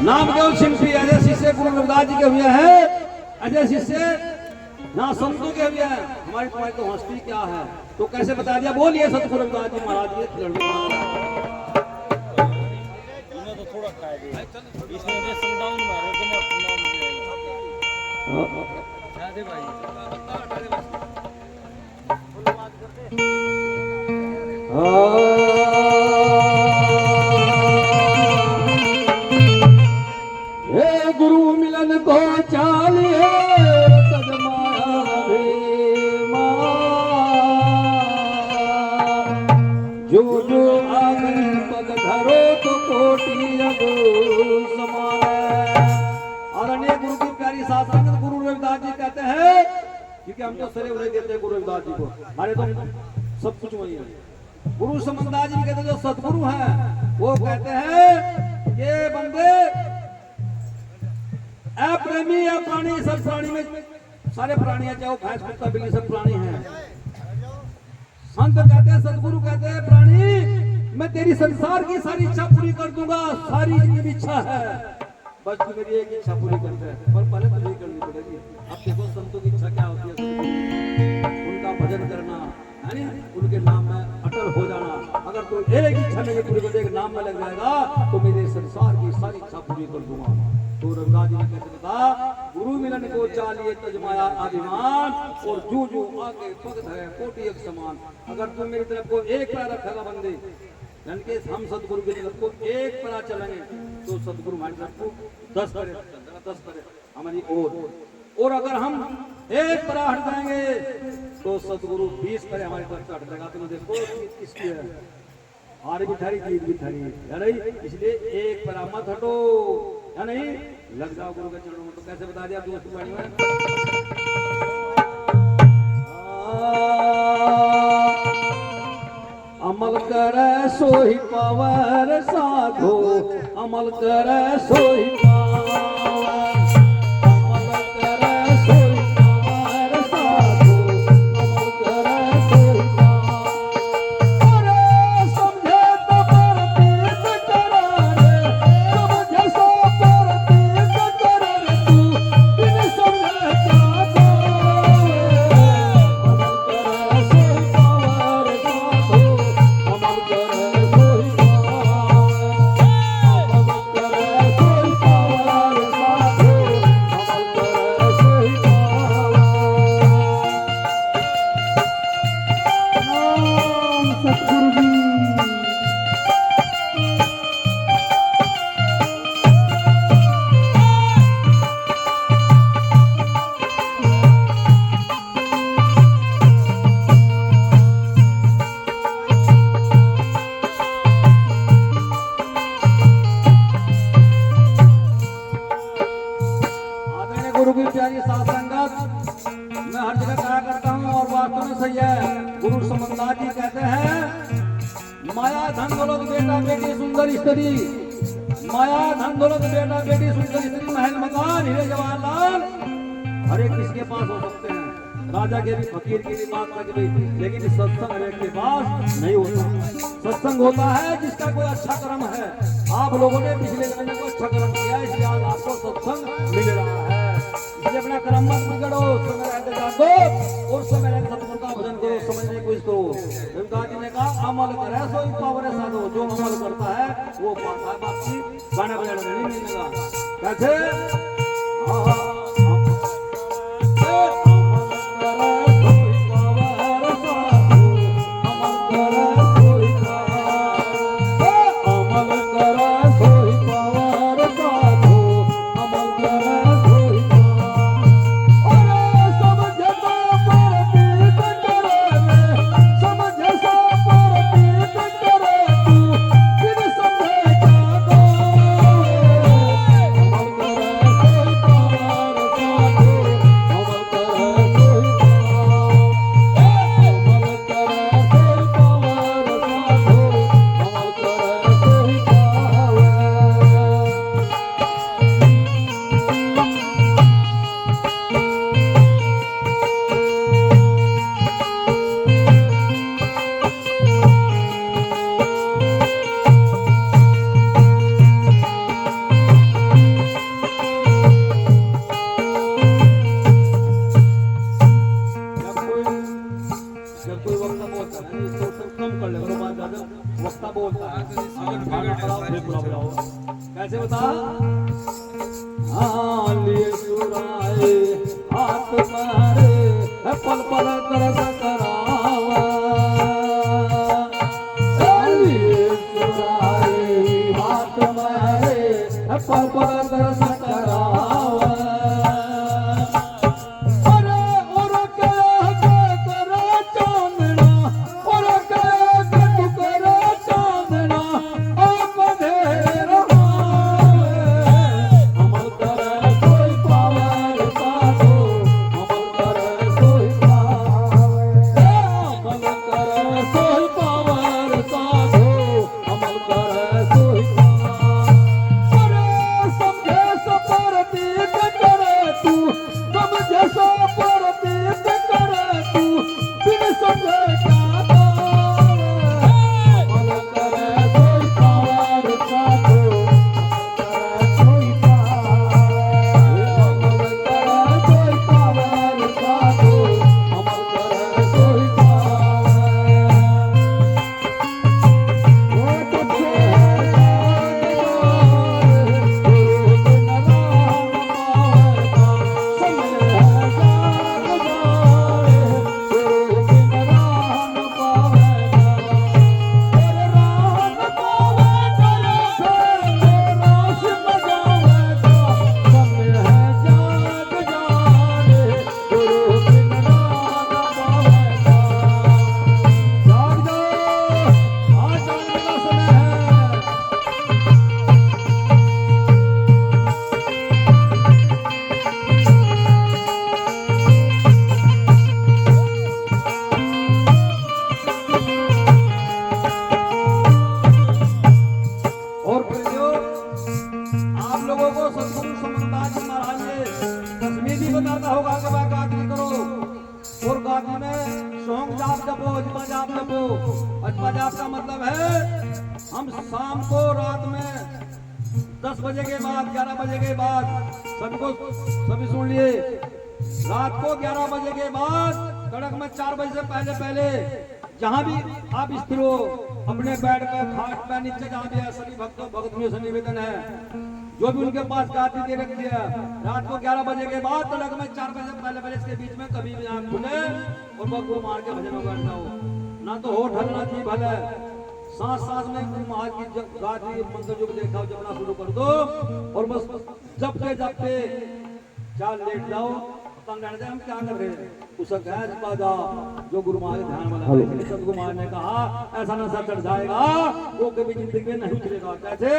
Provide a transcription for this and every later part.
नामदेव शिल्पी ऐसे शिष्य गुरु रविदास जी के हुए हैं, ऐसे शिष्य ना संतों के हुए हैं। हमारी तुम्हारी तो हस्ती क्या है, तो कैसे बता दिया। बोलिए सतगुरु रविदास जी महाराज जी। हे गुरु मिलन को चालिए जो जो आगे पग धरो तो कोटि समान। आदरणीय गुरु की प्यारी साथ संगत गुरु रविदास जी कहते हैं, क्योंकि हम तो सरे उन्हें देते हैं गुरु रविदास जी को, हमारे तो सब कुछ वही है। गुरु समनदास जी कहते हैं जो सतगुरु हैं वो कहते हैं ये बंदे अप्रेमी या प्राणी, सब प्राणी में सारे प्राणी है, चाहे वो भैंस कुत्ता बिल्ली सब प्राणी हैं। संत कहते हैं, सतगुरु कहते हैं प्राणी मैं तेरी संसार की सारी इच्छा पूरी कर दूंगा, सारी जितनी इच्छा है बस तू मेरी एक इच्छा पूरी करते हैं, पर पहले तो नहीं करनी पड़ेगी। अब देखो संतों की इच्छा क्या होती है, उनका भजन करना, यानी उनके नाम में अटल हो जाना। अगर तू एक इच्छा नहीं पूरी कर देगा, नाम में लग जाएगा तो मेरे संसार की सारी इच्छा पूरी कर दूंगा। तो रविदास जी ने कहते बता, गुरु मिलन को चालिए तजमाया अभिमान, और जो जो आगे पग है कोटि एक समान। अगर तुम मेरी तरफ को एक पैर रखेगा बंदे, यानी कि हम सतगुरु की तरफ को एक पैर चलेंगे तो सतगुरु हमारी तरफ को 10 करे हमारी और अगर हम एक पैर हट जाएंगे तो सतगुरु 20 पैर हमारी तरफ से हट जाएगा। तुम देखो किसकी है, हार भी थारी जीत भी थारी, या नहीं? इसलिए एक पैर मत हटो, या नहीं? लग जाओ गुरु के चरणों में। तो कैसे बता दिया दोस्त वाणी में, अमल करे सोही पावर साधो, अमल करे सोही पावर, अमल करे सोही पावर साधो, अमल करे सोही पावर। अरे समझे तो परतीत करारे, समझे सो परतीत करारे, तू बिन समझे क्या जाए। अमल करे सोही पावर साधो, अमल करे सोही पावर, अमल करे सोही पावर साधो, अमल करे सोही पावर। नाम सतगुरु जी। आदरणीय गुरु की प्यारी साथ संगत, मैं हर जगह कहा करता हूँ और वास्तव में सही है। गुरु समनदास जी कहते हैं, माया धन दौलत बेटा बेटी सुंदर स्त्री, माया धन दौलत बेटा बेटी सुंदर स्त्री, महल मकान हीरे जवाहरलाल हर एक किसके पास हो सकते हैं, राजा के भी फकीर की भी बात कर गई, लेकिन सत्संग हर एक के पास नहीं होता। सत्संग होता है जिसका कोई अच्छा कर्म है। आप लोगों ने पिछले जन्म में कोई अच्छा कर्म किया है, इसलिए आज आपको सत्संग मिल रहा है। इसलिए अपना कर्म मत बिगड़ो, समय रहते जागो और समय रहते सतगुरु का भजन करो, समझने की कोशिश करो। रविदास जी ने कहा अमल करे सोई पावर साधो, जो अमल करता है वो पाता है। बाकी गाना बजाना नहीं मिलेगा। कैसे कैसे बता? लिए सुराए हाथ मारे पल पल तरस करावा, लिए सुराए हाथ मारे पल पल तरस करावा। अरे और के करो चांदना, और के तू करो चांदना, आप अंधेर अमल करे कोई पावर साधो, अमल करे कोई पावर, अमल करे कोई पावर साधो, अमल करे कोई पावर। अरे समझे सपरतीत करे तू, समझे सपरतीत करे तू, बिन समझे क्या पावे, अमल करे कोई पावर साधो, अमल करे कोई पावर, अमल करे कोई पावर साधो, अमल करे कोई पावर। वो तुझे और प्रियो, आप लोगों को सतगुरु समन्ता जी महाराज ने दसवीं भी बताता होगा कि भाई गायत्री करो, और गायत्री में सौंग जाप जपो, अजमा जाप जपो। अजमा जाप का मतलब है हम शाम को रात में 10 बजे के बाद 11 बजे के बाद सभी सुन लिए, रात को 11 बजे के बाद कड़क में 4 बजे से पहले पहले जहाँ भी आप स्थिर हो अपने बेड पे खाट पे नीचे जहाँ भी है सभी भक्तों भक्तियों से निवेदन है जो भी उनके पास गाती दे रखी है रात को 11 बजे के बाद तड़क में 4 बजे से पहले पहले इसके बीच में कभी भी आँख खुले और बगू मार के भजन में बैठ जाओ, ना तो होठ हलना जी भले सांस सांस में गुरु महाराज की गाती मंत्र जो देखा जपना शुरू कर दो और बस जपते जपते चाल लेट जाओ। हम क्या कर रहे हैं उसे गैस बाजा जो गुरु महाराज ध्यान वाला सतगुरु महाराज ने कहा ऐसा नशा चढ़ जाएगा वो कभी जिंदगी में नहीं उतरेगा। कैसे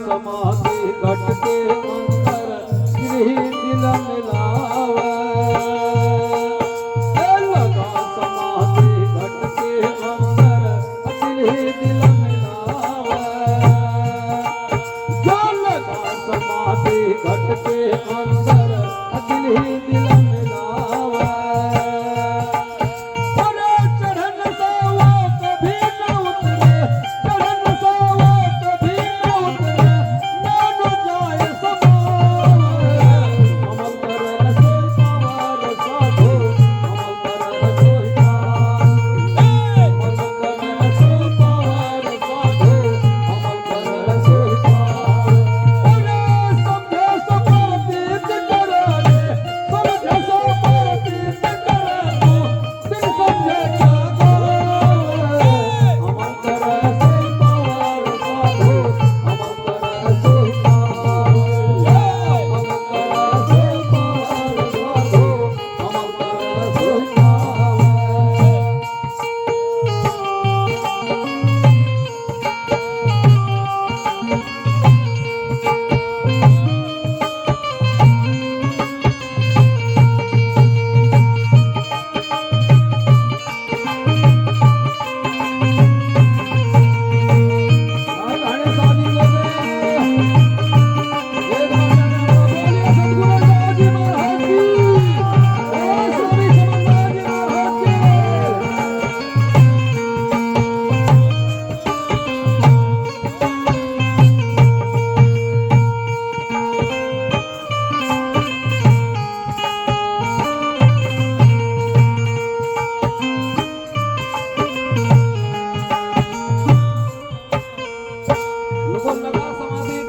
समाधि घट के अंदर गिरही दिल मिलावे, लगा समाधि घट के अंदर गिरही दिल मिलावे, जो लगा समाधि घट के अंदर गिरही दिल मिलावे। अरे चढ़न से वो कभी न उतरे, चढ़न से वो कभी न उतरे, मान जाए समावे, अमल करे कोई पावर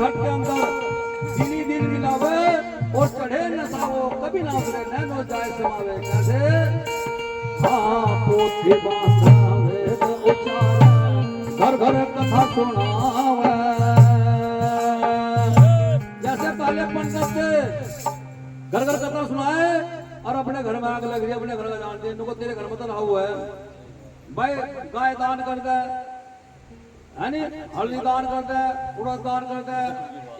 घट के अंदर दिली दिल मिलावे और चढ़े नसाओ कभी ना उतरे नैनो जाए समावे कैसे हाँ पोथी बांधावे तो उचारे घर घर कथा सुनावे जैसे पहले पंडित थे घर घर कथा सुनाए और अपने घर में आग लग रही है अपने घर का जानते हैं इनको तेरे घर में तो रहा हुआ है भाई गाय दान कर दे है नी हल्दी दान कर दे उड़द दान कर दे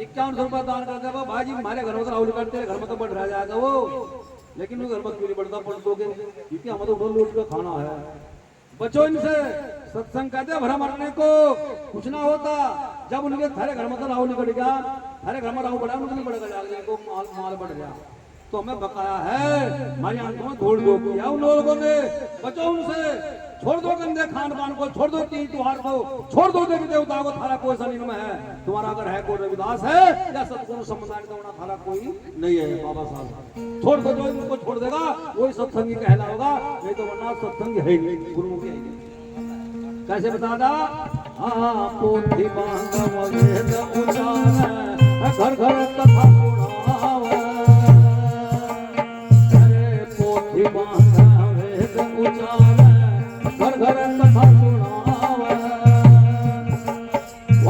51 रुपया दान कर दे भाई जी हमारे घर में तो राहुल करते घर में तो बढ़ रह जाएगा वो लेकिन वो घर में क्यों नहीं बढ़ता पढ़ दोगे क्योंकि हमें तो उठो लूट का खाना है बचो इनसे सत्संग कहते भरा मरने को कुछ ना होता जब उनके थारे घर में तो राहुल निकल गया थारे घर में राहुल बढ़ा उनको नहीं बढ़ेगा जाके को माल बढ़ गया तो हमें बकाया है हमारी आंखों में धूल दो किया उन लोगों ने बचो उनसे छोड़ दो गंदे खान पान को छोड़ दो तीन त्योहार को छोड़ दो देवी देवता को थारा कोई सनी में है तुम्हारा अगर है कोई रविदास है या सतगुरु समुदाय का होना थारा कोई नहीं है बाबा साहब छोड़ दो जो इनको छोड़ देगा वही सत्संगी कहला होगा नहीं तो वरना सत्संगी है नहीं गुरुमुखी है कैसे बता दा हाँ पोथी बांधव वेद उचारे घर घर कथा सुनावे अरे पोथी बांधव वेद उचारे घर घर कथा सुनावे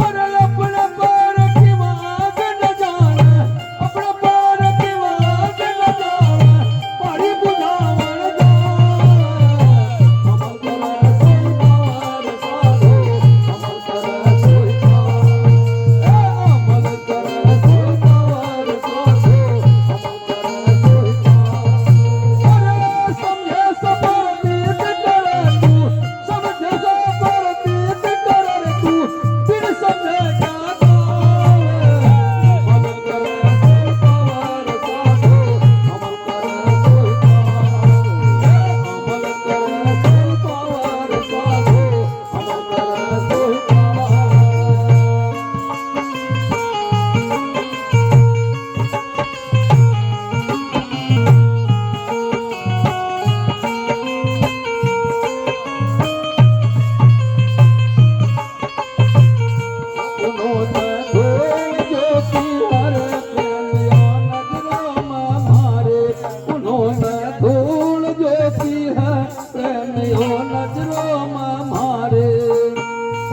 और अपने पैर की बात न जाने अपने पैर की बात न जाने पड़ी बुझावन अमल करे सोई पावर साधो अमल करे सोई पावर साधो अमल करे सोई पावर समझे सबर नीत करे तू समझे सबर नीत करे तू फिर समझे क्या अमल करे सोई पावर साधो अमल करे सोई पावर अमल करे सोई पावर साधो अमल करे सोई पावर उन्होंने धूल ज्योति हर प्रेमिया नजरों में मारे उन्होंने धूल ज्योति है प्रेमियों नजरों में मारे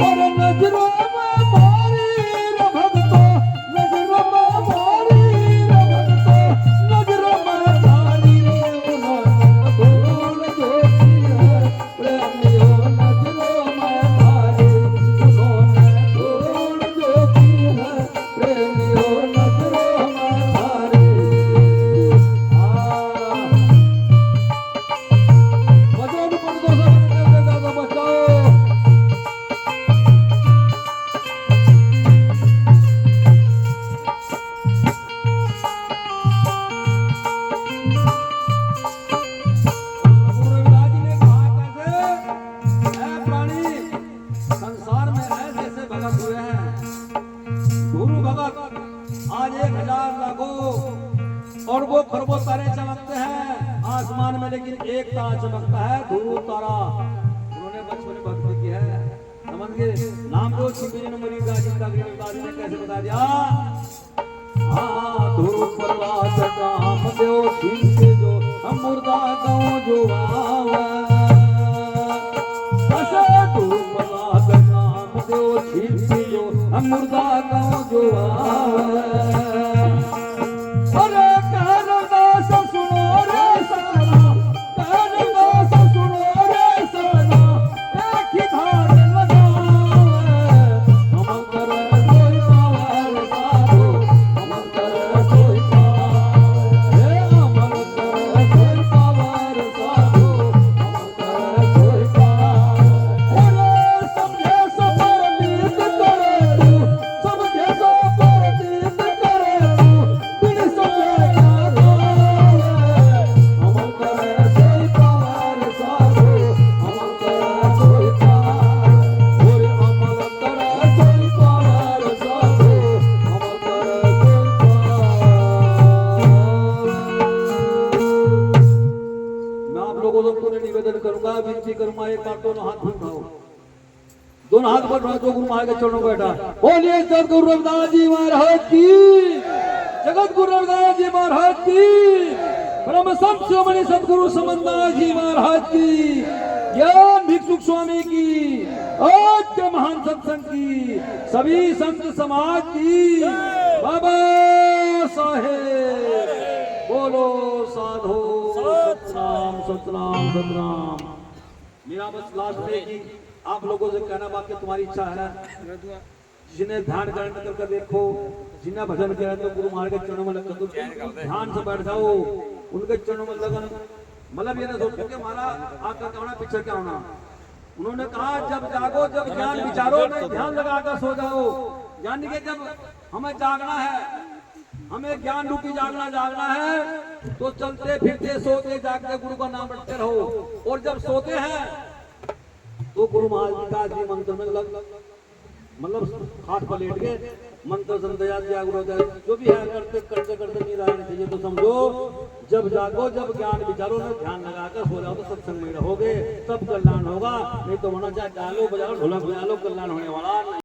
और नजरों में मारी रे भक्तो नजरों में मारी रे भक्तो नजरों में मारी उन्होंने धूल ज्योति है प्रेमियों नजरों में मारे उन्होंने धूल ज्योति है प्रेमियों नजरों में मारे भजन पर दो सब बचाओ रविदास जी ने कहा कैसे ऐ प्राणी संसार में ऐसे ऐसे भगत हुए हैं गुरु भगत आज 1000 लाखों और वो खरबों तारे चमकते हैं आसमान में लेकिन एक तारा चमकता है ध्रुव तारा उन्होंने बचपन में भक्ति की है समझ गए नाम तो शिवजी मरीज जिनका रविदास जी ने कैसे बता दिया हाँ ध्रुव प्रहलाद काम देव शिव के जो हम मुर्दा गाँव जो आवे ऐसे ध्रुव प्रहलाद काम देव शिव के जो हम मुर्दा गाँव जो आवे अरे कहरदास सुनो रे सारा कहरदास सुनो रे सारा एक ही धार लगावे अमल करे सोई पावर साधो अमल करे सोई पावर हे अमल करे सोई पावर साधो अमल करे सोई पावर अरे समझे सबर नीत करे तू समझे सबर नीत करे तू बिन समझे क्या गावे अमल करे सोई पावर साधो अमल करे सोई पावर और अमल करे सोई पावर साधो अमल करे सोई पावर मैं आप लोगों को निवेदन करूंगा विनती करूंगा एक बार दोनों हाथ उठाओ दोनों हाथ पर जो गुरु महाराज के चरणों को बैठा। बोलिए जगत गुरु रविदास जी महाराज की, जगत गुरु रविदास जी महाराज की, ब्रह्म संत शिरोमणि सतगुरु समन्दास जी महाराज की, ज्ञान भिक्षुक स्वामी की, आज के महान सत्संग की, सभी संत समाज की, बाबा साहेब बोलो साधो सतनाम सतनाम सतनाम। मेरा बस लास्ट है कि आप लोगों से कहना बात कि तुम्हारी इच्छा है ना, जिन्हें ध्यान करने कर देखो, जिन्हें भजन किया तो गुरु महाराज के चरणों में लगकर तो ध्यान से बैठ जाओ, उनके चरणों में लगन। मतलब ये ना सोचो कि हमारा आपका कहना पीछे क्या होना। उन्होंने कहा जब जागो, जब ज्ञान विचारो, में ध्यान लगाकर सो जाओ। यानी कि जब हमें जागना है, हमें ज्ञान रूपी जागना है, तो चलते फिरते सोते जागते गुरु का नाम रटते रहो। और जब सोते हैं तो गुरु महाराज जी का जी मंत्र में मतलब हाथ पर लेट के मंत्र संध्या जागृत जो भी है करते करते करते नींद आनी चाहिए। तो समझो जब जागो, जब ज्ञान विचारो में ध्यान लगाकर सो जाओ तो सत्संग में रहोगे, सब कल्याण होगा। नहीं तो होना चाहे गालो बजाओ ढोलक बजा लो, कल्याण होने वाला नहीं।